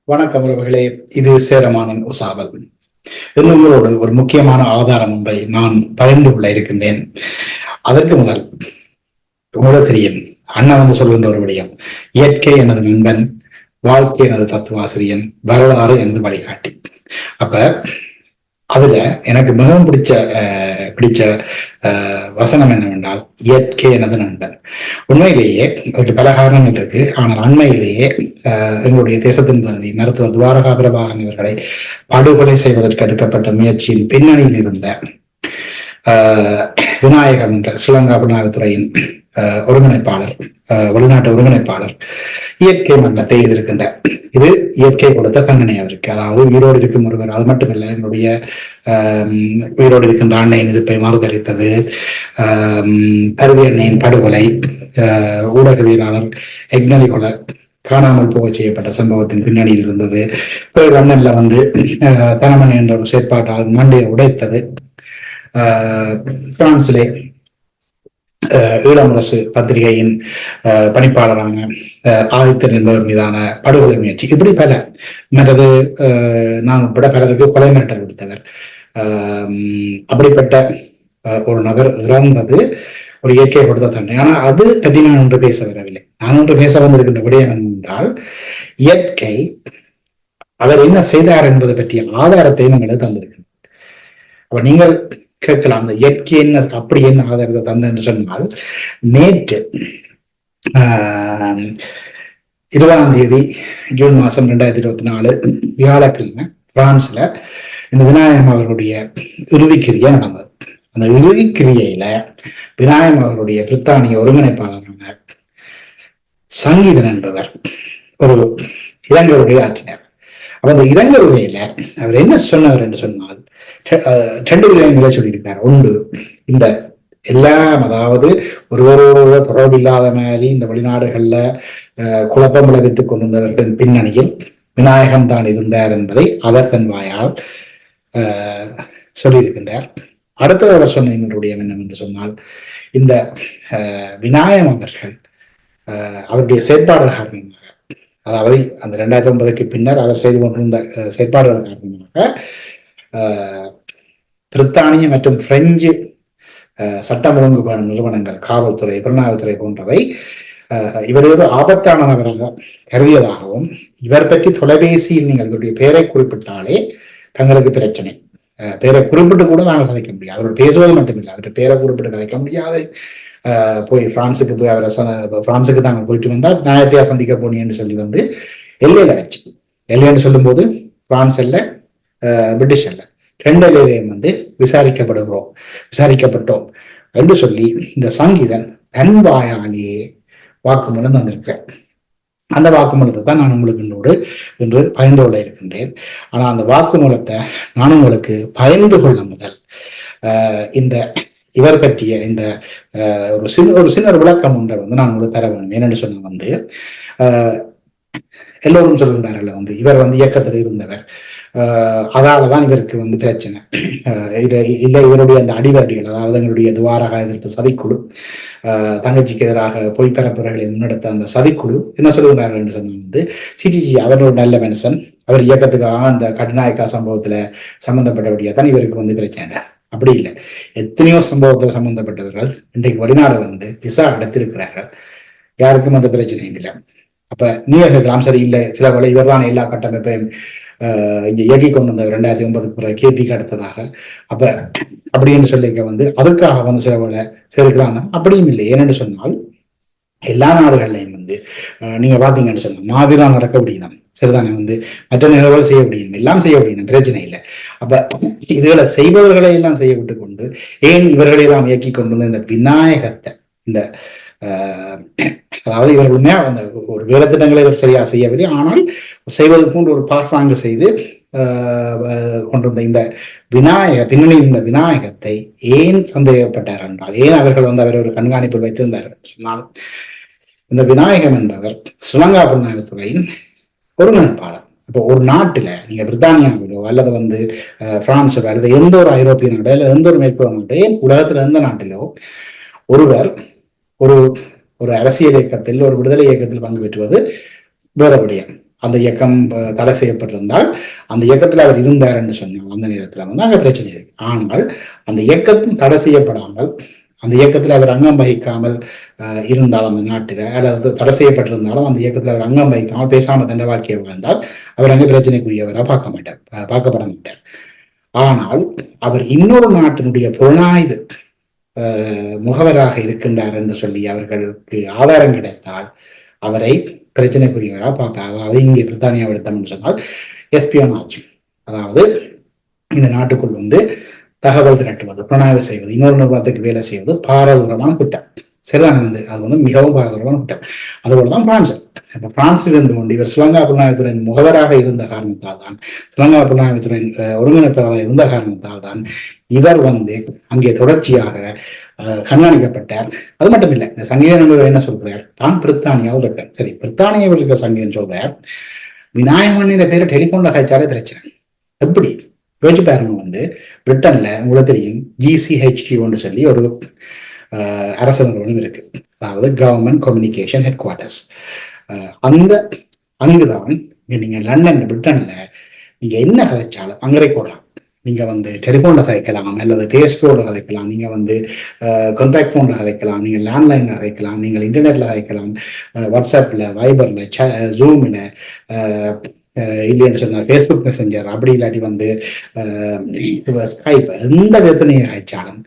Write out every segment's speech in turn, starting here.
வணக்கம் உறவுகளே. இது சேரமானின் உசாவல். உங்களோடு ஒரு முக்கியமான ஆதாரம் ஒன்றை நான் பகிர்ந்து கொள்ள இருக்கின்றேன். அதற்கு முதல் உங்களுக்கு தெரியும், அண்ணா வந்து சொல்கின்ற ஒரு விடயம், இயற்கை எனது நண்பன், வாழ்க்கை எனது தத்துவாசிரியன், வரலாறு எனது வழிகாட்டி. அப்ப அதுல எனக்கு மிகவும் பிடிச்ச வசனம் என்னவென்றால், இயற்கை எனது நண்பன். உண்மையிலேயே அதுக்கு பல காரணங்கள் இருக்கு. ஆனால் அண்மையிலேயே எங்களுடைய தேசத்தின் தந்தை மருத்துவர் துவாரகா பிரபாகரன் இவர்களை படுகொலை செய்வதற்கு எடுக்கப்பட்ட முயற்சியின் பின்னணியில் இருந்த விநாயகம் என்ற ஸ்ரீலங்கா புலனாய்வுத்துறையின் ஒருங்கிணைப்பாளர், வெளிநாட்டு ஒருங்கிணைப்பாளர் இயற்கை மரணத்தை எதிர்க்கின்றார். இது இயற்கை கொடுத்த தண்டனை அவருக்கு. அதாவது உயிரோடு இருக்கும் ஒருவர், அது மட்டுமல்ல, என்னுடைய உயிரோடு இருக்கின்ற அன்னையின் இருப்பை மறுதளித்தது, பருதி அன்னையின் படுகொலை, ஊடகவியலாளர் எக்னலி கொலை காணாமல் போக செய்யப்பட்ட சம்பவத்தின் பின்னணியில் இருந்தது. லண்டன்ல வந்து தனமன் என்ற ஒரு செயற்பாட்டாளர் மண்டையை உடைத்தது, பிரான்சிலே ஈழமுரசு பத்திரிகையின் பணிப்பாளரான ஆதித்தன் என்பவர் மீதான படுகொலை முயற்சி, இப்படி பல. மற்றது நான் உட்பட பலருக்கு கொலை மிரட்டல் விடுத்தவர். அப்படிப்பட்ட ஒரு நபர் இறந்தது ஒரு இயற்கை கொடுத்த தண்டனை. ஆனா அது பற்றி நான் ஒன்று பேச வரவில்லை. நான் ஒன்று பேச வந்திருக்கின்ற விடயம் என்றால், இயற்கை அவர் என்ன செய்தார் என்பதை பற்றிய ஆதாரத்தையும் எங்களுக்கு தந்திருக்கிறது. அப்ப நீங்கள் கேட்கலாம், அந்த இயற்கை என்ன அப்படி என்ன ஆதாரத்தை தந்த என்று சொன்னால், நேற்று 20 ஜூன் 2024 வியாழக்கிழமை பிரான்ஸ்ல இந்த விநாயகம் அவர்களுடைய இறுதிக்கிரியை நடந்தது. அந்த இறுதிக்கிரியையில விநாயகம் அவர்களுடைய பிரித்தானிய ஒருங்கிணைப்பாளரான சங்கீதன் என்பவர் ஒரு இரங்கலுரை ஆற்றினார். அப்ப அந்த இரங்கலுரையில அவர் என்ன சொன்னவர் என்று சொன்னால், 2 விடயங்களை சொல்லியிருக்கார். ஒன்று, இந்த எல்லாம், அதாவது ஒருவரோட தொடர்பு இல்லாத மாதிரி இந்த வெளிநாடுகள்ல குழப்பம் விளைவித்துக் கொண்டிருந்தவர்களின் பின்னணியில் விநாயகம் தான் இருந்தார் என்பதை அவர் தன் வாயால் சொல்லியிருக்கின்றார். அடுத்தது அவர் சொன்ன என்னுடைய என்னவென்று சொன்னால், இந்த விநாயகம் அவர்கள் அவருடைய செயற்பாடுகள் காரணமாக, அதாவது அந்த 2009 பின்னர் அவர் செய்து கொண்டிருந்த செயற்பாடுகள் காரணமாக பிரித்தானிய மற்றும் பிரெஞ்சு சட்டம் ஒழுங்கு நிறுவனங்கள், காவல்துறை, புலனாய்வுத்துறை போன்றவை இவரோடு ஆபத்தான நபராக கருதியதாகவும், இவர் பற்றி தொலைபேசியில் நீங்கள் இவருடைய பெயரை குறிப்பிட்டாலே தங்களுக்கு பிரச்சனை, பெயரை குறிப்பிட்டு கூட நாங்கள் கதைக்க முடியாது. அவர் பேசுவது மட்டுமில்லை, அவருடைய பெயரை குறிப்பிட்டு கதைக்க முடியாது. போய் பிரான்சுக்கு போய் பிரான்சுக்கு தாங்கள் போயிட்டு வந்தால் நியாயத்தையா சந்திக்க போனீங்கன்னு சொல்லி வந்து எல்லையில வச்சு, எல்லைன்னு சொல்லும் போது பிரான்ஸ் இல்ல, பிரிட்டிஷ் இல்ல, 2 எல்லையிலையும் வந்து விசாரிக்கப்பட்டோம் என்று சொல்லி இந்த சங்கீதன் தன் வாயாலேயே வாக்குமூலம் தந்திருக்கிறேன். அந்த வாக்குமூலத்தை தான் நான் உங்களுக்கு இன்று பகிர்ந்து கொள்ள இருக்கின்றேன். ஆனா அந்த வாக்குமூலத்தை நான் உங்களுக்கு பகிர்ந்து கொள்ள முதல் இந்த இவர் பற்றிய இந்த ஒரு சின்ன விளக்கம் ஒன்றை வந்து நான் உங்களுக்கு தர வேண்டும். என்னென்னு சொன்ன வந்து, எல்லோரும் சொல்கின்றார்கள் வந்து இவர் வந்து இயக்கத்தில் இருந்தவர், அதாலதான் இவருக்கு வந்து பிரச்சனை இல்லை. இவருடைய அந்த அடிவரடிகள், அதாவது எங்களுடைய துவாரகா எதிர்ப்பு சதிக்குழு, தங்கச்சிக்கு எதிராக பொய்ப்பரப்புரைகளை முன்னெடுத்த அந்த சதிக்குழு என்ன சொல்லுகிறார்கள் என்று சொன்ன வந்து, சிஜிஜி அவர் ஒரு நல்ல மனுஷன், அவர் இயக்கத்துக்காக அந்த கட்டுநாயக்கா சம்பவத்துல சம்பந்தப்பட்டபடியா தான் இவருக்கு வந்து பிரச்சனை. அப்படி இல்லை, எத்தனையோ சம்பவத்தில் சம்பந்தப்பட்டவர்கள் இன்றைக்கு வெளிநாடு வந்து விசா எடுத்திருக்கிறார்கள், யாருக்கும் அந்த பிரச்சனையும் இல்லை. அப்ப நீங்க கேட்கலாம், சரி இல்லை, சில வேலை இவர் தான் எல்லா கட்டமைப்பையும் இங்க இயக்கி கொண்டு வந்த 2009 பிறகு கேபிக்கு அடுத்ததாக, அப்ப அப்படின்னு சொல்லிக்க வந்து அதுக்காக வந்து சில வேலை சேர்க்கலாம். அப்படியும் இல்லை. ஏனென்று சொன்னால், எல்லா நாடுகள்லையும் வந்து நீங்க பாத்தீங்கன்னு சொன்னா மாதிரா நடக்க முடியும், சரிதானே, வந்து மற்ற நிகழ்வுகள் செய்ய முடியும், எல்லாம் செய்ய முடியும், பிரச்சனை இல்லை. அப்ப இதுகளை செய்பவர்களை எல்லாம் செய்ய விட்டு கொண்டு ஏன் இவர்களை எல்லாம் இயக்கி கொண்டு வந்து இந்த விநாயகத்தை, இந்த அதாவது இவர்களுமே அந்த ஒரு வேலைத்திட்டங்களை இவர் சரியா செய்யவில்லை, ஆனால் செய்வது போன்ற ஒரு பாசாங்கு செய்து கொண்டிருந்த இந்த பின்னணி இந்த விநாயகத்தை ஏன் சந்தேகப்பட்டார் என்றால், ஏன் அவர்கள் வந்து அவர் ஒரு கண்காணிப்பில் வைத்திருந்தார்கள் சொன்னால், இந்த விநாயகம் என்பவர் ஸ்ரீலங்கா புலனாய்வுத்துறையின் ஒருங்கிணைப்பாளர். இப்போ ஒரு நாட்டுல, நீங்க பிரித்தானியாவிலோ அல்லது வந்து பிரான்ஸோ அல்லது எந்த ஒரு ஐரோப்பிய நாடோ அல்லது எந்த ஒரு மேற்கொள்ள நாட்டோ, உலகத்துல எந்த நாட்டிலோ ஒருவர் ஒரு ஒரு அரசியல் இயக்கத்தில், ஒரு விடுதலை இயக்கத்தில் பங்கு பெற்றுவது வேற விடயம். அந்த இயக்கம் தடை செய்யப்பட்டிருந்தால் அந்த இயக்கத்தில் அவர் இருந்தார் என்று சொன்னார் அந்த நேரத்தில் வந்து அங்கே பிரச்சனை இருக்கு. ஆனால் அந்த இயக்கத்தும் தடை செய்யப்படாமல் அந்த இயக்கத்தில் அவர் அங்கம் வகிக்காமல் இருந்தால் அந்த நாட்டில் அல்லது தடை செய்யப்பட்டிருந்தாலும் அந்த இயக்கத்தில் அவர் அங்கம் வகிக்காமல் பேசாமல் தன்னை வாழ்க்கையை வாழ்ந்தால் அவர் அங்கே பிரச்சனைக்குரியவராக பார்க்கப்பட மாட்டார். ஆனால் அவர் இன்னொரு நாட்டினுடைய புலனாய்வு முகவராக இருக்கின்றார் என்று சொல்லி அவர்களுக்கு ஆதாரம் கிடைத்தால் அவரை பிரச்சனைக்குரியவராக பார்க்க, அதாவது இங்கே பிரித்தானியா எடுத்தோம்னு சொன்னால் எஸ்பியோனாஜ், அதாவது இந்த நாட்டுக்குள் வந்து தகவல் திரட்டுவது, புலனாய்வு செய்வது, இன்னொரு நிறுவனத்துக்கு வேலை செய்வது பாரதூரமான குற்றம். சரிதானே? வந்து அது வந்து மிகவும் பாரதூரமான குற்றம். அதுபோலதான் பிரான்ஸ். இப்ப பிரான்சில் இருந்து கொண்டு இவர் ஸ்ரீலங்கா புலனாய்வுத்துறையின் முகவராக இருந்த காரணத்தால் தான், ஸ்ரீலங்கா புலனாய்வுத்துறையின் ஒருங்கிணைப்பாளராக இருந்த காரணத்தால் தான் இவர் வந்து அங்கே தொடர்ச்சியாக கண்காணிக்கப்பட்டார். அது மட்டும் இல்லை, இந்த சங்கீதன் என்பவர் என்ன சொல்றார், தான் பிரித்தானியாவில் இருக்கிறார். சரி, பிரித்தானியாவில் இருக்கிற சங்கீதன் சொல்றார், விநாயகமணியோட பேரை டெலிபோன்ல கழிச்சாலே பிரச்சனை. எப்படி யோசிச்சு பாருங்க. வந்து பிரிட்டன்ல உங்களுக்கு தெரியும் GCHQ சொல்லி ஒரு அரசு நிறுவனம் இருக்கு, அதாவது கவர்மெண்ட் கம்யூனிகேஷன் ஹெட் குவார்டர்ஸ். அந்த அங்குதான் நீங்க லண்டன் பிரிட்டன்ல நீங்க என்ன கதைச்சாலும் அங்கே ரெக்கார்ட். நீங்க வந்து டெலிபோன்ல கதைக்கலாம், அல்லது பேஸ்போர்ட்ல கதைக்கலாம், நீங்க வந்து கான்டாக்ட் போன்ல கதைக்கலாம், நீங்க லேண்ட்லைன்ல கதைக்கலாம், நீங்கள் இன்டர்நெட்ல கதைக்கலாம், வாட்ஸ்அப்ல, வைபர்ல, ஜூம்ல, இல்லைன்னு சொன்னார் ஃபேஸ்புக் மெசஞ்சர், அப்படி இல்லாட்டி வந்து ஸ்கைப், எந்த விதத்தை நீங்க கழிச்சாலும்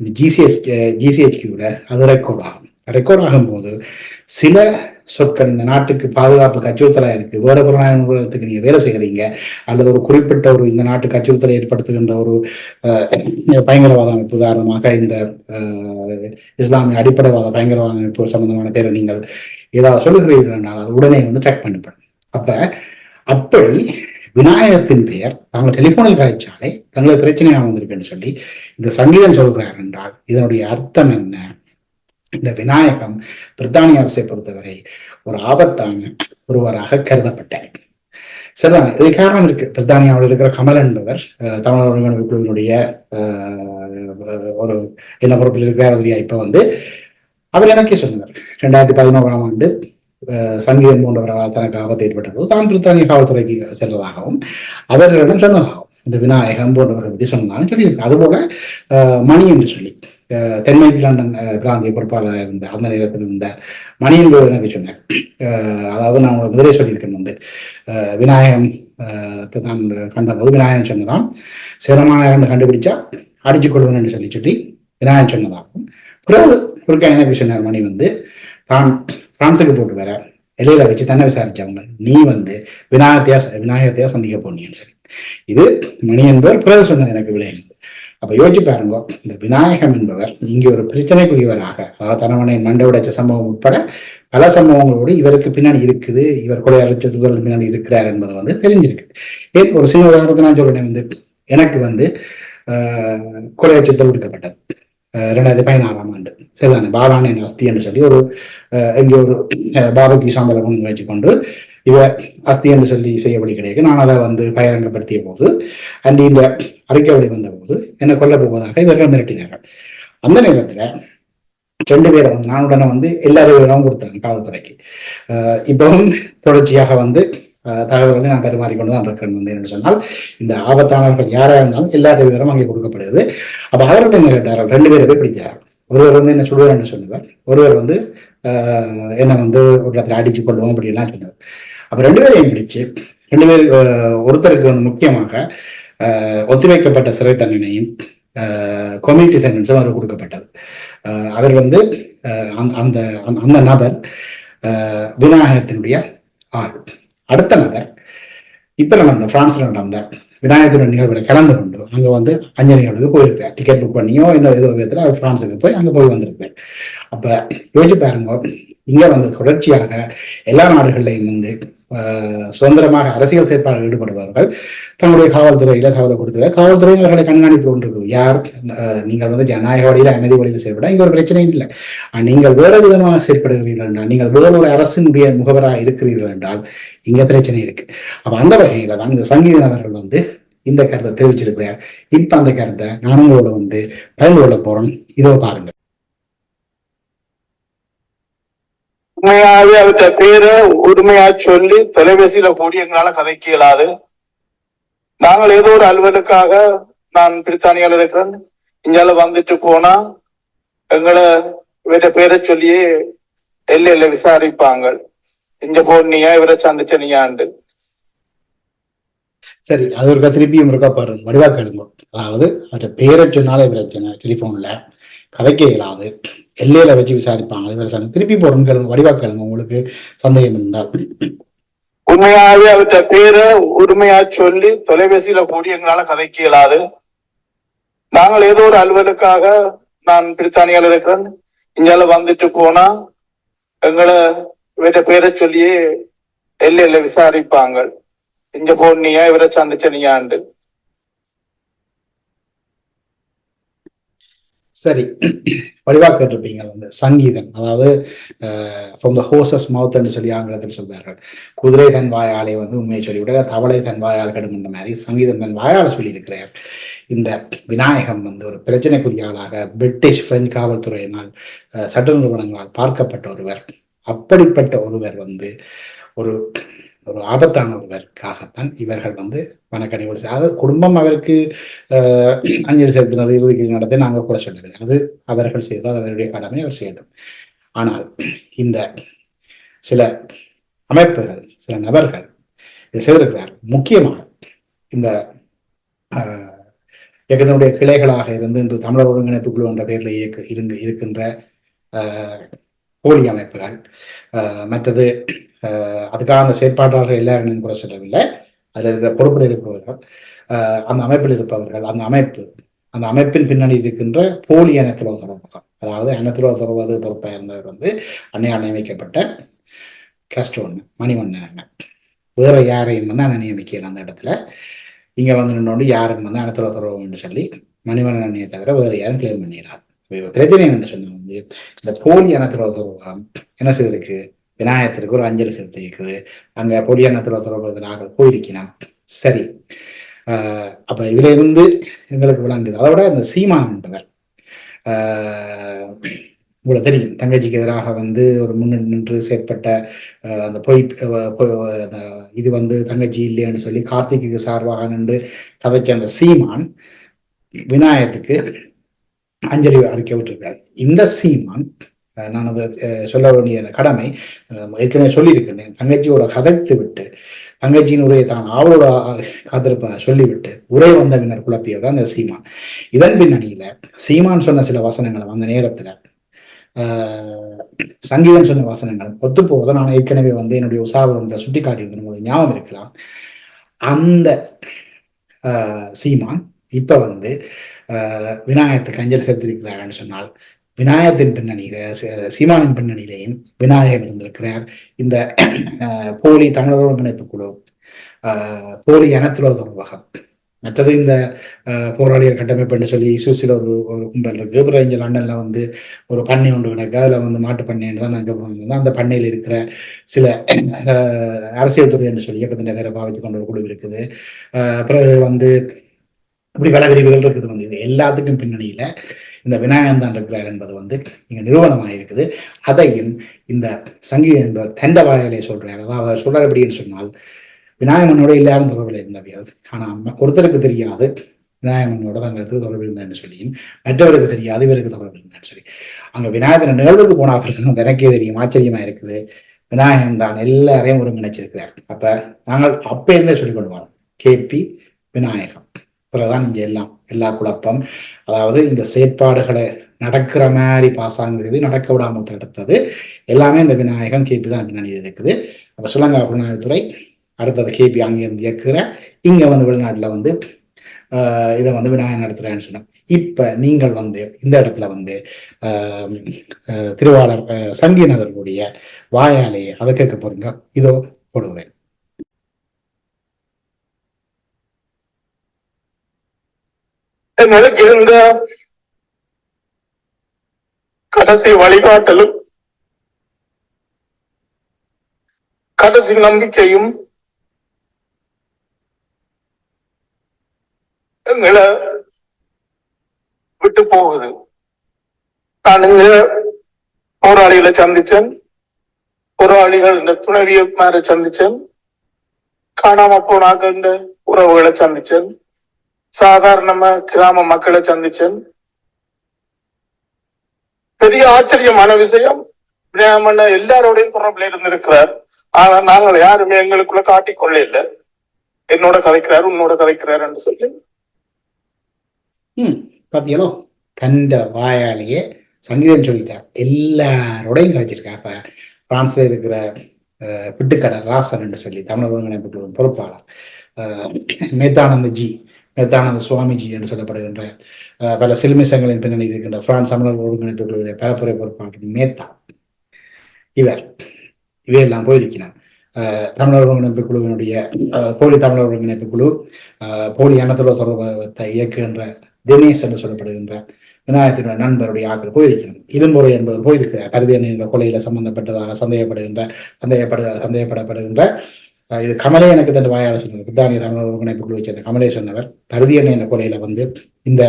இந்த GCHQ அது ரெக்கார்ட் ஆகும். ரெக்கார்ட் ஆகும்போது சில சொற்கள் இந்த நாட்டுக்கு பாதுகாப்புக்கு அச்சுறுத்தலா இருக்கு, வேற புலனாய்வுக்கு நீங்க வேலை செய்கிறீங்க, அல்லது ஒரு குறிப்பிட்ட ஒரு இந்த நாட்டுக்கு அச்சுறுத்தலை ஏற்படுத்துகின்ற ஒரு பயங்கரவாத அமைப்பு, உதாரணமாக இந்த இஸ்லாமிய அடிப்படைவாத பயங்கரவாத அமைப்பு சம்பந்தமான பேரை நீங்கள் ஏதாவது சொல்லுகிறீர்கள் என்றால் அது உடனே வந்து ட்ராக் பண்ணப்படும். அப்படி விநாயகத்தின் பெயர் தாங்கள் டெலிபோனில் காய்ச்சாலே தங்களுக்கு பிரச்சனையாக வந்திருக்குன்னு சொல்லி இந்த சங்கீதம் சொல்கிறார் என்றால் இதனுடைய அர்த்தம் என்ன? இந்த விநாயகம் பிரித்தானிய அரசை பொறுத்தவரை ஒரு ஆபத்தான ஒருவராக கருதப்பட்டார். சரிதான், இது காரணம் இருக்கு. பிரித்தானியாவில் இருக்கிற கமல் என்பவர் தமிழ் ஒருங்கிணைப்பு குழுவினுடைய ஒரு என்ன பொறுப்பில் இருக்கிறார். இப்ப வந்து அவர் எனக்கே சொன்னார், 2011ஆம் ஆண்டு சங்கீதம் போன்றவரால் தனக்கு ஆபத்து ஏற்பட்ட போது தான் பிரித்தானிய காவல்துறைக்கு செல்வதாகவும் அவர்களிடம் சொன்னதாகவும் இந்த விநாயகம் போன்றவர்கள் பற்றி சொன்னதாகவும் சொல்லியிருக்கு. அதுபோல மணி என்று சொல்லி தென்மை லண்டன் பிராந்திய பொறுப்பாளர் இருந்த அந்த நேரத்தில் இருந்த மணி என்பவர் எனக்கு சொன்னார். அதாவது நான் உங்களுக்கு முதலே சொல்லியிருக்கேன், வந்து விநாயகம் தான் கண்டபோது விநாயகன் சொன்னதாம், சிரமான கண்டுபிடிச்சா அடிச்சு கொள்வேன் சொல்லி விநாயகன் சொன்னதாகவும், பிறகு குறுக்க எனக்கு சொன்னார் மணி வந்து தான் பிரான்ஸுக்கு போட்டு வர எல்லையில வச்சு தன்னை விசாரிச்சவங்க, நீ வந்து விநாயகத்தையா சந்திக்க போனீங்கன்னு சொல்லி இது மணி என்பவர் பிறகு சொன்னது எனக்கு விளையாடு. அப்ப யோசிச்சு பாருங்க, இந்த விநாயகம் என்பவர் இங்கே ஒரு பிரச்சனைக்குரியவராக, அதாவது தனவனை மண்டை உடைச்ச சம்பவம் உட்பட பல சம்பவங்களோடு இவருக்கு பின்னாடி இருக்குது, இவர் கொலை அழைச்சதுகள் பின்னாடி இருக்கிறார் என்பது வந்து தெரிஞ்சிருக்கு. ஏன் ஒரு சில உதாரணத்தை நான் சொல்றேன். வந்து எனக்கு வந்து கொலை அச்சுறுத்தல் விடுக்கப்பட்டது 2016ஆம் ஆண்டு. சரிதானே, பாலான அஸ்தி என்று சொல்லி ஒரு இங்கே ஒரு பாபக்கு சாம்பலை கொண்டு வச்சுக்கொண்டு இவ அஸ்தி என்று சொல்லி செய்யப்படி கிடையாது. நான் அதை வந்து பகிரங்கப்படுத்திய போது அண்ட் இந்த அறிக்கை வழி வந்த போது என்னை கொல்ல போவதாக இவர்கள் மிரட்டினார்கள். அந்த நேரத்துல 2 பேரை வந்து நான் உடனே வந்து எல்லாரும் கொடுத்தாங்க காவல்துறைக்கு. இப்பவும் தொடர்ச்சியாக வந்து தகவல்களை நான் பரிமாறிக்கொண்டு தான் இருக்கிறேன். வந்து என்று சொன்னால் இந்த ஆபத்தானவர்கள் யாரா இருந்தாலும் எல்லா விவரம் அங்கே கொடுக்கப்படுது. அப்ப அவர்கள் என்ன கேட்டார்கள், 2 பேரை போய் பிடித்தார்கள். ஒருவர் வந்து என்ன சொல்லுவார் என்று சொன்னவர், ஒருவர் வந்து என்ன வந்து ஒரு இடத்துல அடிச்சு கொள்வோம் அப்படின்லாம் சொன்னார். அப்ப 2 பேரையும் பிடிச்சு 2 பேர் ஒருத்தருக்கு வந்து முக்கியமாக ஒத்திவைக்கப்பட்ட சிறை தண்டனையும் கம்யூனிட்டி சென்டென்ஸும் அவர் கொடுக்கப்பட்டது. அவர் வந்து அந்த அந்த நபர் விநாயகத்தினுடைய ஆள். அடுத்த நபர் இப்ப நடந்த பிரான்ஸ்ல நடந்த விநாயகத்தினுடைய நிகழ்வுகளை கலந்து கொண்டு அங்க வந்து அஞ்சலிகளுக்கு போயிருக்கார். டிக்கெட் புக் பண்ணியோ இல்லை ஏதோ விதத்துல அவர் பிரான்ஸுக்கு போய் அங்க போய் வந்திருக்கார். அப்ப யோசிச்சு பாருங்க, இங்க வந்து தொடர்ச்சியாக எல்லா நாடுகள்லையும் வந்து சுதந்திரமாக அரசியல் செயற்பாடுகள் ஈடுபடுபவர்கள் தங்களுடைய காவல்துறையில தகவலை கொடுத்துருக்க காவல்துறையில் அவர்களை கண்காணித்து கொண்டிருக்குது. யார் நீங்கள் வந்து ஜனநாயக வழியில அமைதி வழியில் செயல்பட இங்க ஒரு பிரச்சனையும் இல்லை. நீங்கள் வேறு விதமாக செயற்படுகிறீர்கள் என்றால், நீங்கள் வேறொரு அரசினுடைய முகவராக இருக்கிறீர்கள் என்றால் இங்க பிரச்சனை இருக்கு. அப்ப அந்த வகையில தான் இந்த சங்கீதன் அவர்கள் வந்து இந்த கருத்தை தெரிவிச்சிருக்கிறார். இப்ப அந்த கருத்தை நானும் உங்களோட வந்து பகிர்ந்து கொள்ள போறோம். இதோ பாருங்க. உண்மையாவே அவற்ற பேரை உரிமையா சொல்லி தொலைபேசியில கூடி எங்களால கதைக்க இயலாது. நாங்கள் ஏதோ ஒரு அலுவலுக்காக நான் பிரித்தானியால இருக்கிறேன், இங்கால வந்துட்டு போனா எங்களை இவற்ற பேரை சொல்லியே எல்லையில விசாரிப்பாங்க. இங்க போனியா இவரை சந்திச்சனியாண்டு. சரி, அது ஒருக்கா திருப்பியும் இருக்கா பாருங்க, வடிவா கேளுங்க. அதாவது அவர பேரை சொன்னாலே பிரச்சனை, டெலிஃபோன்ல கதைக்க இயலாது, எல்லையில வச்சு விசாரிப்பாங்க. இவரை திருப்பி போடுங்க, கேளுங்க, வடிவா கேளுங்க உங்களுக்கு சந்தேகம் இருந்தால். உண்மையாவே அவற்ற பேரை உரிமையா சொல்லி தொலைபேசியில கூடி எங்களால கதைக்க இயலாது. நாங்கள் ஏதோ ஒரு அலுவலுக்காக நான் பிரித்தானியால இருக்கிறேன், இங்கால வந்துட்டு போனா எங்களை இவற்ற பேரை சொல்லியே எல்லையில விசாரிப்பாங்க. இங்க போனியா இவரை சந்திச்சனியாண்டு. சரி, வடிவா கேட்டிருப்பீங்க வந்து சங்கீதம், அதாவது ஃப்ரம் த ஹோசஸ் மவுத் என்று சொல்லி ஆங்கிலத்தில் சொல்வார்கள். குதிரை தன் வாயாலே வந்து உண்மையை சொல்லிவிட தவளை தன் வாயால் கெடுமென்ற மாதிரி சங்கீதம் தன் வாயால் சொல்லியிருக்கிறார். இந்த விநாயகம் வந்து ஒரு பிரச்சனைக்குரிய ஆளாக பிரிட்டிஷ் பிரெஞ்சு காவல்துறையினால் சட்ட நிறுவனங்களால் பார்க்கப்பட்ட ஒருவர். அப்படிப்பட்ட ஒருவர் வந்து ஒரு ஒரு ஆபத்தான ஒருவருக்காகத்தான் இவர்கள் வந்து வனக்கணிகள், அதாவது குடும்பம் அவருக்கு அஞ்சலி செலுத்தினது, இறுதிக்கு நடத்தி நாங்கள் கூட சொல்லவில்லை. அது அவர்கள் செய்தால் அவருடைய கடமை, அவர் செய்யட்டும். ஆனால் இந்த சில அமைப்புகள், சில நபர்கள் இதை செய்திருக்கிறார். முக்கியமாக இந்த இயக்கத்தினுடைய கிளைகளாக இருந்து இன்று தமிழர் ஒருங்கிணைப்பு குழு என்ற பெயரில் இருக்கின்ற போலி அமைப்புகள், மற்றது அதுக்காக அந்த செயற்பாட்டாளர்கள் எல்லாரும் கூட சொல்லவில்லை, அதில் இருக்கிற பொறுப்பில் இருப்பவர்கள், அந்த அமைப்பில் இருப்பவர்கள், அந்த அமைப்பின் பின்னணி இருக்கின்ற போலி அனைத்துலக தொடர்பகம், அதாவது அனைத்துலக தொடர்பது பொறுப்பாக இருந்தவர் வந்து அன்னையால் நியமிக்கப்பட்ட கேஸ்ட்ரோன் மணிவண்ணன். வேற யாரையும் வந்து அண்ணன் நியமிக்கல அந்த இடத்துல. இங்க வந்து நின்னோண்டு யாரும் வந்து அனைத்துலக தொடர்புன்னு சொல்லி மணிவண்ணன் அண்ணியை தவிர வேற யாரும் கிளைம் பண்ணிடாது. பிரச்சனை என்று சொன்ன வந்து இந்த போலி அனைத்துலக தொடர்பகம் என்ன செய்திருக்கு, விநாயகத்திற்கு ஒரு அஞ்சலி செலுத்தி இருக்குது. அங்க போலி அனைத்துலக தொடர்பு நாங்கள் போயிருக்கிறோம். சரி, அப்ப இதுல இருந்து எங்களுக்கு விளங்குது. அதோட அந்த சீமான் என்பவர் உங்களுக்கு தெரியும், தங்கச்சிக்கு எதிராக வந்து ஒரு நின்று செயற்பட்ட அந்த பொய் இது வந்து தங்கச்சி இல்லைன்னு சொல்லி கார்த்திக்கு சார்பாக நின்று கதைச்ச அந்த சீமான் விநாயகத்துக்கு அஞ்சலி அறிக்கை விட்டிருக்காரு. இந்த சீமான், நான் அதை சொல்ல வேண்டிய கடமை ஏற்கனவே சொல்லியிருக்கிறேன், தங்கச்சியோட கதைத்து விட்டு தங்கச்சியின் உரையை தான் ஆவலோட காத்திருப்ப சொல்லிவிட்டு உரை வந்த பின்னர் குழப்பியவர் அந்த சீமான். இதன் பின்னணியில சீமான் சொன்ன சில வசனங்கள் அந்த நேரத்துல சங்கீதம் சொன்ன வசனங்கள் ஒத்து போவதை நான் ஏற்கனவே வந்து என்னுடைய உசாவரம் சுட்டி காட்டியிருந்தேன், உங்களுக்கு ஞாபகம் இருக்கலாம். அந்த சீமான் இப்ப வந்து விநாயகத்துக்கு அஞ்சலி செலுத்திருக்கிறார்னு சொன்னால், விநாயகத்தின் பின்னணியில சீமானின் பின்னணியிலையும் விநாயகர் இருந்திருக்கிறார். இந்த போலி தமிழர் ஒருங்கிணைப்பு குழு, போலி அனைத்துலக தொடர்பகம், மற்றது இந்த போராளியர் கட்டமைப்பு என்று சொல்லி இசூசில ஒரு கும்பல் இருக்கு. அப்புறம் இங்க லண்டன்ல வந்து ஒரு பண்ணை ஒன்று கிடக்கு, அதுல வந்து மாட்டு பண்ணைன்னு தான் நாங்கள் அந்த பண்ணையில் இருக்கிற சில அரசியல் துறை என்று சொல்லி இயக்கத்தின் வேற பாவித்து கொண்ட ஒரு குழு இருக்குது. பிறகு வந்து இப்படி பல விரிவுகள் இருக்குது. வந்து இது எல்லாத்துக்கும் பின்னணியில இந்த விநாயகன் தான் இருக்கிறார் என்பது வந்து இங்க நிறுவனமாக இருக்குது. அதையும் இந்த சங்கீத என்பவர் தண்ட வாயிலே சொல்றார். அதாவது சொல்றார் எப்படின்னு சொன்னால், விநாயகனோட எல்லாரும் தொடர்பில் இருந்தவையாது, ஆனா ஒருத்தருக்கு தெரியாது விநாயகனோட தங்களுக்கு தொடர்பு இருந்தேன்னு சொல்லியும், மற்றவருக்கு தெரியாது இவருக்கு தொடர்பு இருந்தேன்னு சொல்லி. அங்க விநாயகன் நிகழ்வுக்கு போன பிறகு எனக்கே தெரியும், ஆச்சரியமா இருக்குது. விநாயகன் தான் எல்லாரையும் ஒருங்கிணைச்சிருக்கிறார். அப்ப நாங்கள் அப்ப என்ன சொல்லிக் கொண்டு வரோம், கேபி விநாயகம். பிறகுதான் இங்க எல்லா குழப்பம், அதாவது இந்த செயற்பாடுகளை நடக்கிற மாதிரி பாசாங்கிறது நடக்க விடாமல் தடுத்தது எல்லாமே இந்த விநாயகம் கேபி தான் பின்னணி இருக்குது. அப்ப சுலங்கா புலனாய்வுத்துறை அடுத்தது கேபி அங்கிருந்து இயக்குற, இங்க வந்து வெளிநாட்டுல வந்து இதை வந்து விநாயகன் நடத்துறேன்னு சொன்னோம். இப்ப நீங்கள் வந்து இந்த இடத்துல வந்து திருவாளர் சங்கீநகர்களுடைய வாயாலேயே அதை கேட்க போறீங்க. இதோ போடுகிறேன். எனக்கு இருந்த கடைசி வழிகாட்டலும் கடைசி நம்பிக்கையும் எங்களை விட்டு போகுது. நான் இங்க போராளிகளை சந்திச்சேன், போராளிகள் இந்த துணைவியமாரை சந்திச்சேன், காணாம போனாக்க இந்த உறவுகளை சந்திச்சேன், சாதாரணமா கிராம மக்களை சந்திச்சேன். பெரிய ஆச்சரியமான விஷயம், பிராமண எல்லாரோடையும் தொடர்புல இருந்திருக்கிறார். ஆனா நாங்கள் யாருமே எங்களுக்குள்ள காட்டிக்கொள்ள இல்லை. என்னோட கதைக்கிறாரு, உன்னோட கதைக்கிறாரு என்று சொல்லி. பாத்தீங்களோ, கண்ட வாயாலேயே சங்கீதம் சொல்லிட்டார், எல்லாரோடையும் கதைச்சிருக்கார். இப்ப பிரான்ஸ்ல இருக்கிற பிட்டுக்கடை ராசன் என்று சொல்லி தமிழ் ஒருங்கிணைப்பு பொறுப்பாளர் மேத்தானந்த சுவாமிஜி என்று சொல்லப்படுகின்ற பல சிலுமிசங்களின் பின்னணியில் இருக்கின்ற பிரான்ஸ் தமிழர் ஒருங்கிணைப்புகளுடைய பரப்புரை பொறுப்பாளர் மேத்தா, இவையெல்லாம் போயிருக்கிறார். தமிழர் ஒருங்கிணைப்பு குழுவினுடைய போலி தமிழர் ஒருங்கிணைப்பு குழு போலி அனத்துலக தொடர்பத்தை இயக்குகின்ற தினேஷ் என்று சொல்லப்படுகின்ற விநாயகத்தினுடைய நண்பருடைய ஆட்கள் போயிருக்கிறார். இரும்புரை என்பவர் போயிருக்கிறார். பருதி என்ற கொலையில சம்பந்தப்பட்டதாக சந்தேகப்படப்படுகின்ற இது கமலே எனக்கு தன் வாயாள சொன்னவர், பிரித்தானிய தமிழர் ஒருங்கிணைப்பு குழுவை சேர்ந்த கமலே சொன்னவர், பருதி என்ற கொலையில இந்த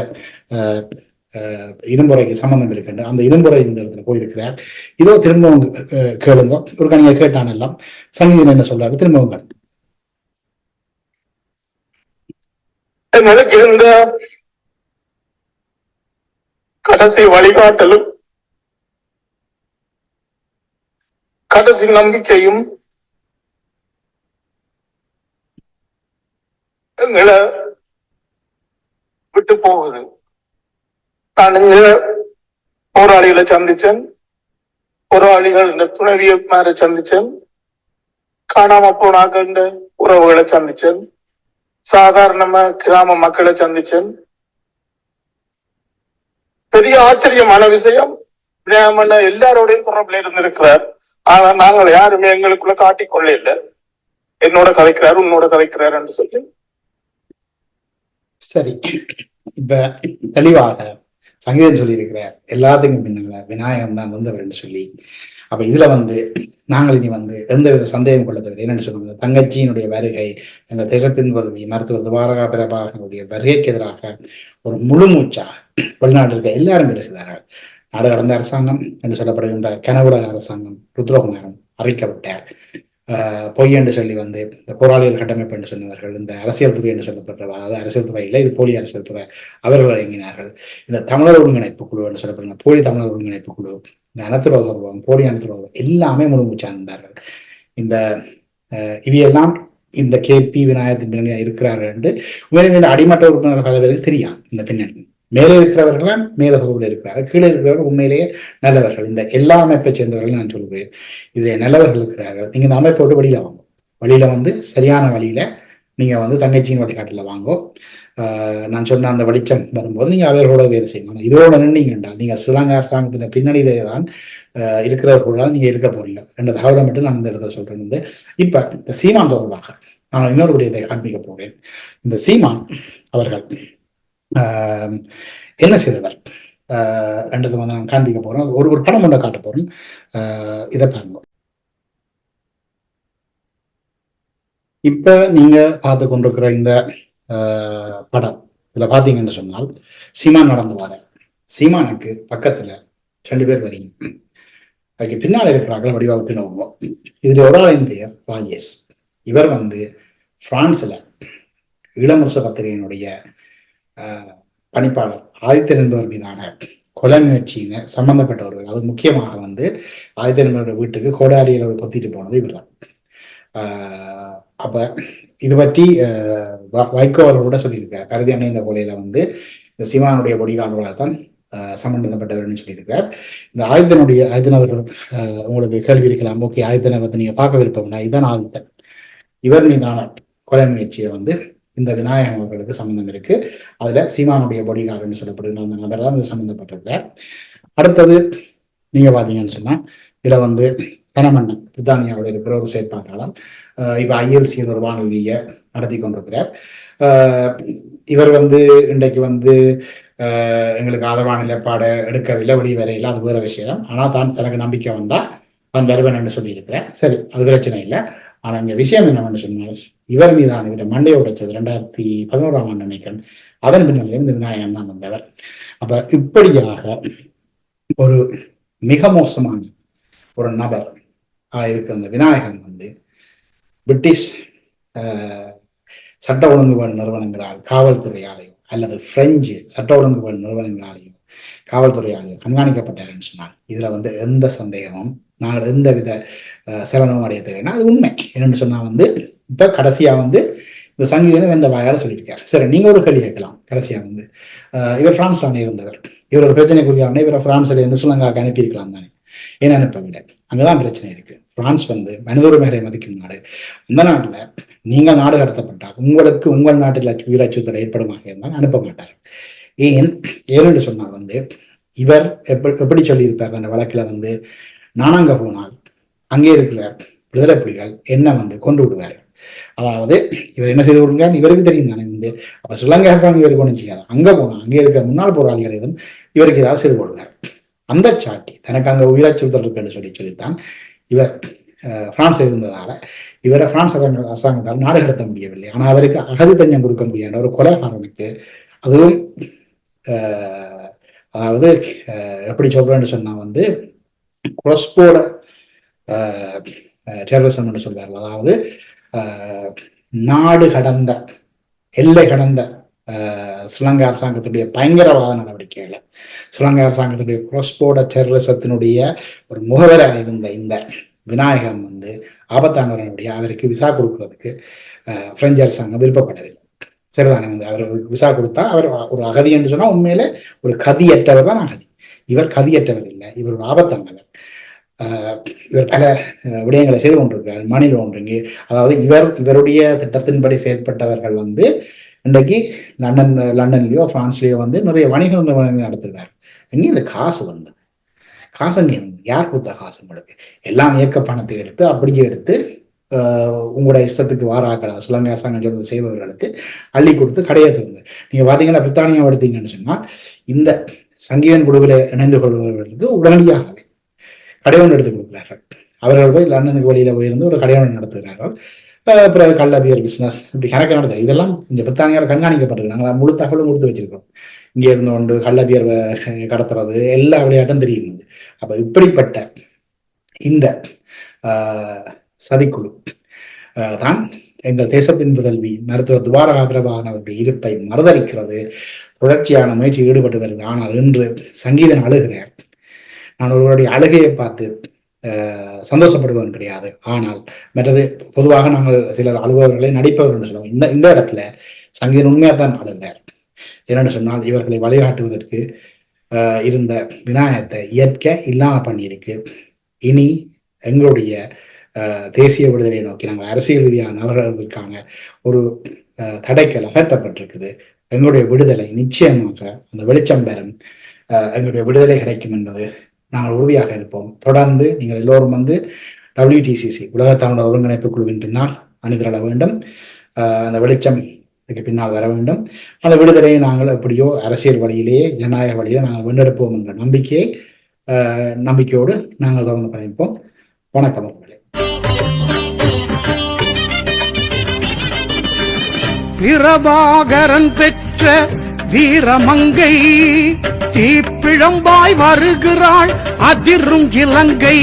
இரும்புறைக்கு சம்பந்தம் இருக்கின்ற அந்த இரும்புறை இந்த இடத்துல போயிருக்கிறார். இதோ திரும்பவும் கேளுங்க, ஒரு கணியை கேட்டான் எல்லாம் சங்கீதன் என்ன சொல்றாரு திரும்பவும் எனக்கு இருந்த கடைசி வழிகாட்டலும் கடைசி நம்பிக்கையும் எங்களை விட்டு போகுது. நான் இங்க போராளிகளை சந்திச்சேன், போராளிகள் இந்த துணைவியமாரை சந்திச்சேன், காணாம போனாக்க இந்த உறவுகளை சந்திச்சேன், சாதாரணமா கிராம மக்களை சந்திச்சேன். பெரிய ஆச்சரியமான விஷயம், பிராமண எல்லாரோடையும் தொடர்புல இருந்திருக்கிறார். ஆனா நாங்கள் யாருமே எங்களுக்குள்ள காட்டிக்கொள்ள இல்லை. என்னோட கதைக்கிறாரு, உன்னோட கதைக்கிறாரு என்று சொல்லி. சரி, இப்ப தெளிவாக சங்கீதம் சொல்லி இருக்கிறார், எல்லாத்துக்கும் பின்னால விநாயகம் தான் வந்தவர் என்று சொல்லி. அப்ப இதுல நாங்கள் இனி எந்தவித சந்தேகம் கொள்ள தேவை. என்னன்னு சொல்லுங்க, தங்கச்சியினுடைய வருகை, எங்கள் தேசத்தின் வருகை, மருத்துவர் துவாரகா பிரபாகனுடைய வருகைக்கு எதிராக ஒரு முழு மூச்சாக வெளிநாட்டில் இருக்க எல்லாரும் பேசுகிறார்கள். நாடு கடந்த அரசாங்கம் என்று சொல்லப்படுகின்ற கனவுலக அரசாங்கம் ருத்ரகுமாரன் அறிக்கப்பட்டார். பொய் என்று சொல்லி இந்த போராளிகள் கட்டமைப்பு என்று சொன்னவர்கள், இந்த அரசியல் துறை என்று சொல்லப்பட்டவர், அதாவது அரசியல் துறை இல்லை, இது போலி அரசியல் துறை, அவர்கள் இயங்கினார்கள். இந்த தமிழர் ஒருங்கிணைப்பு குழு என்று சொல்லப்படுகிற போலி தமிழர் ஒருங்கிணைப்பு குழு, இந்த அனத்துரோதம், போலி அனத்துரோதம் எல்லாமே முழுமூச்சார்ந்தார்கள். இந்த இவையெல்லாம் இந்த KP விநாயகத்தின் பின்னணியாக இருக்கிறார்கள் என்று உண்மையிலே அடிமட்ட உறுப்பினர்கள் பல பேருக்கு தெரியாது. இந்த பின்னணி மேலே இருக்கிறவர்கள் மேல தொகுதியில் இருக்கிறார்கள், கீழே இருக்கிறவர்கள் உண்மையிலேயே நல்லவர்கள். இந்த எல்லா அமைப்பை சேர்ந்தவர்கள் நான் சொல்கிறேன், இதுல நல்லவர்கள் இருக்கிறார்கள். நீங்க இந்த அமைப்பை விட்டு வெளியில வாங்க, வழியில சரியான வழியில நீங்க தங்கச்சியின் வழிகாட்டில வாங்கோ. நான் சொன்ன அந்த வெளிச்சம் வரும்போது நீங்க அவர்களோட வேலை செய்யணும். இதோட நின்றீங்க என்றால் நீங்க ஸ்ரீலங்கா அரசாங்கத்தின் பின்னணியிலே தான் இருக்கிறவர்களால் நீங்க இருக்க போறீங்க. ரெண்டு தகவலை மட்டும் நான் இந்த இடத்த சொல்றேன். இப்ப இந்த சீமான் தொடர்பாக நான் இன்னொரு விடயத்தை காண்பிக்க போகிறேன். இந்த சீமான் அவர்கள் என்ன செய்தவர் என்றது நான் காண்பிக்க போறேன். ஒரு படம் ஒன்றை காட்ட போறேன், இதை பாருங்க. இப்ப நீங்க பார்த்து கொண்டிருக்கிற இந்த படம், இதுல பாத்தீங்கன்னு சொன்னால் சீமான் நடந்து வர, சீமானுக்கு பக்கத்துல 2 பேர் வரீங்க, அதுக்கு பின்னால் இருக்கிறார்கள் வடிவாக பின்னோங்க. இதுல ஒரு ஆளின் பெயர் ராஜேஷ். இவர் பிரான்ஸ்ல இளமுரச பத்திரிகையினுடைய பணிப்பாளர் ஆதித்தன் என்பவர் மீதான கொலை முயற்சியின சம்பந்தப்பட்டவர்கள். அது முக்கியமாக ஆதித்தன் என்பவருடைய வீட்டுக்கு கோடாலியில் கொத்திட்டு போனது இவர் தான். அப்ப இது பற்றி வைகோ அவர்கள் கூட சொல்லியிருக்கார், கருதி அண்ணன் இந்த கொலையில இந்த சீமானுடைய பொடிகாரர்களால் தான் சம்பந்தப்பட்டவர்னு சொல்லியிருக்கார். இந்த ஆதித்தன் அவர்கள் உங்களுக்கு கேள்வி இருக்கலாம், ஓகே ஆதித்தனை நீங்க பார்க்க விருப்பம்னா, இதுதான் ஆதித்தன், இவர் மீதான கொலை முயற்சியை இந்த விநாயகம் அவர்களுக்கு சம்பந்தம் இருக்கு. அதுல சீமானுடைய பொடிகாரன்னு சொல்லப்படுகிற அந்த நபர் தான் சம்பந்தப்பட்டிருக்கார். அடுத்தது நீங்க பாத்தீங்கன்னு சொன்னா, இதுல தனமன்னன் பிரித்தானியாவில் இருக்கிற ஒரு செயற்பாட்டாளர், இப்ப ILC ஒரு வானொலியை நடத்தி கொண்டிருக்கிறார். இவர் இன்றைக்கு எங்களுக்கு ஆதரவான நிலைப்பாடு எடுக்கவில்லை, வெளியே வரையில, அது வேற விஷயம். ஆனா தான் தனக்கு நம்பிக்கை வந்தா தான் வருவேன் என்று சொல்லி இருக்கிறேன். சரி, அது பிரச்சனை இல்லை. ஆனா இங்க விஷயம் என்னவென்று சொன்னால், இவர் மீதான இவரை மண்டையை உடைச்சது 2011ஆம் ஆண்டு நினைக்கிறேன். அதன் பின்னாலே இந்த விநாயகன் தான் வந்தவர். அப்ப இப்படியாக ஒரு மிக மோசமான ஒரு நபர் இருக்கிற அந்த விநாயகம் வந்து பிரிட்டிஷ் சட்ட ஒழுங்குபாடு நிறுவனங்களால் காவல்துறையாலையும் அல்லது பிரெஞ்சு சட்ட ஒழுங்குபாடு நிறுவனங்களாலையும் காவல்துறையாலையும் கண்காணிக்கப்பட்டாருன்னு சொன்னாங்க. இதுல வந்து எந்த சந்தேகமும் நாங்கள் எந்த வித சிரமம் அடைய தேவைன்னா அது உண்மை. என்னன்னு சொன்னா வந்து இப்ப கடைசியா வந்து இந்த சங்கீதனை இந்த வாயால சொல்லியிருக்காரு. சரி, நீங்க ஒரு கேள்வி கேட்கலாம். கடைசியா வந்து இவர் பிரான்ஸ் தானே இருந்தவர், இவர் ஒரு பிரச்சனை குறிக்காரனே இவரை பிரான்ஸ்ல இருந்து ஸ்ரீலங்காவுக்கு அனுப்பியிருக்கலாம் தானே, ஏன் அனுப்பவில்லை? அங்கதான் பிரச்சனை இருக்கு. பிரான்ஸ் வந்து மனித உரிமைகளை மதிக்கும் நாடு. அந்த நாட்டுல நீங்க நாடு கடத்தப்பட்டால் உங்களுக்கு உங்கள் நாட்டில் உயிர் அச்சுறுத்தல் ஏற்படுமாக இருந்தால் அனுப்ப மாட்டார். ஏன்னு சொன்னால் வந்து இவர் எப்படி சொல்லியிருப்பார் அந்த வழக்குல வந்து, நான் அங்க போனால் அங்கே இருக்கிற விடுதலை புலிகள் என்ன வந்து கொண்டு விடுவார். அதாவது இவர் என்ன செய்து கொடுங்க இவருக்கு தெரியும் தானே வந்து, அப்ப ஸ்ரீலங்கா அரசாங்கம் இவருக்கு ஒன்றும் செய்யாது. அங்க போனா அங்கே இருக்க முன்னாள் போராளிகள் எதுவும் இவருக்கு ஏதாவது செய்து கொடுத்தார். அந்த சாட்டி தனக்கு அங்க உயிர் அச்சுறுத்தல் இருக்குன்னு சொல்லித்தான் இவர் பிரான்ஸ் இருந்ததால இவரை பிரான்ஸ் அரசாங்கத்தால் நாடு கடத்த முடியவில்லை. ஆனா அவருக்கு அகதி தஞ்சம் கொடுக்க முடியாத ஒரு கொலைகாரனுக்கு, அதுவும் அதாவது எப்படி சொல்றேன்னு சொன்னா வந்து குரோஸ்போர்ட டெரரிசம்னு சொல்றாரு. அதாவது நாடு கடந்த எல்லை கடந்த ஸ்ரீலங்கா அரசாங்கத்துடைய பயங்கரவாத நடவடிக்கைகளை, ஸ்ரீலங்கா அரசாங்கத்துடைய குரோஸ்போர்ட டெரரிசத்தினுடைய ஒரு முகவராக இருந்த இந்த விநாயகம் வந்து ஆபத்தானவர்களுடைய அவருக்கு விசா கொடுக்கறதுக்கு பிரெஞ்சு அரசாங்கம் விருப்பப்படவில்லை. சரிதானே வந்து அவர் விசா கொடுத்தா அவர் ஒரு அகதி என்று சொன்னா உண்மையில ஒரு கதியற்றவர் தான் அகதி. இவர் கதியற்றவர் இல்லை, இவர் ஒரு ஆபத்தானவர். இவர் பல விடயங்களை செய்து கொண்டிருக்கிறார். மணி லாண்டரிங், அதாவது இவருடைய திட்டத்தின்படி செயல்பட்டவர்கள் வந்து இன்றைக்கு லண்டன்லயோ பிரான்ஸ்லயோ வந்து நிறைய வணிக நிறுவனங்கள் நடத்துகிறார். எங்கே இந்த காசு வந்தது? காசு அங்கே யார் கொடுத்த காசு? உங்களுக்கு எல்லாம் இயக்க பணத்தை எடுத்து அப்படியே எடுத்து உங்களோட இஷ்டத்துக்கு வாராக்களா ஸ்ரீலங்கா அரசாங்கம் சொல்றது செய்பவர்களுக்கு அள்ளி கொடுத்து கடையேற்றுங்க. நீங்க பாத்தீங்கன்னா பிரித்தானியா எடுத்தீங்கன்னு சொன்னா இந்த சங்கீதன் குழுவில் இணைந்து கொள்பவர்களுக்கு உடனடியாகவே கடையொன்று எடுத்து கொடுக்கிறார்கள். அவர்கள் போய் லண்டனுக்கு வெளியில போயிருந்து ஒரு கடையொன்று நடத்துகிறார்கள். பிறகு கள்ள பியர் பிசினஸ் இப்படி கணக்கு நடத்துது. இதெல்லாம் இந்த பிரித்தானியாவில் கண்காணிக்கப்பட்டிருக்கு. நாங்கள் முழு தகவலும் கொடுத்து வச்சிருக்கோம். இங்கே இருந்து கொண்டு கள்ள பியர் கடத்துறது எல்லா விளையாட்டும் தெரியும். அப்ப இப்படிப்பட்ட இந்த சதிக்குழு தான் எங்கள் தேசத்தின் முதல்வி மருத்துவர் துவாரகா பிரபாகரன் அவருடைய இருப்பை மறுதளிக்கிறது, தொடர்ச்சியான முயற்சியில் ஈடுபட்டு வருகிறது. ஆனால் இன்று சங்கீதன் அழுகிறார். நான் ஒருவருடைய அழுகையை பார்த்து சந்தோஷப்படுவன் கிடையாது. ஆனால் மற்றது பொதுவாக நாங்கள் சிலர் அழுபவர்களை நடிப்பவர்கள் என்று சொல்லுவோம். இந்த இடத்துல சங்கீதன் உண்மையாத்தான் அழுகிறார். என்னென்னு சொன்னால் இவர்களை வழிகாட்டுவதற்கு இருந்த விநாயகத்தை இயற்கை இல்லாம பண்ணியிருக்கு. இனி எங்களுடைய தேசிய விடுதலையை நோக்கி நாங்கள் அரசியல் ரீதியாக நகர்வதற்கான ஒரு தடைகள் அகற்றப்பட்டிருக்குது. எங்களுடைய விடுதலை நிச்சயமாக அந்த வெளிச்சம் பெறும், எங்களுடைய விடுதலை கிடைக்கும் என்பது நாங்கள் உறுதியாக இருப்போம். தொடர்ந்து நீங்கள் எல்லோரும் வந்து WTCC உலக தமிழர் ஒருங்கிணைப்பு குழுவின் பின்னால் அணிதிரள வேண்டும். அந்த வெளிச்சம் பின்னால் வர வேண்டும். அந்த விடுதலையை நாங்கள் எப்படியோ அரசியல் வழியிலேயே ஜனநாயக வழியிலே நாங்கள் வென்றெடுப்போம் என்ற நம்பிக்கையோடு நாங்கள் தொடர்ந்து பயணிப்போம். வணக்கம். பிரபாகரன் பெற்ற வீரமங்கை தீப்பிழம்பாய் வருகிறாள் அதிரும் இலங்கை.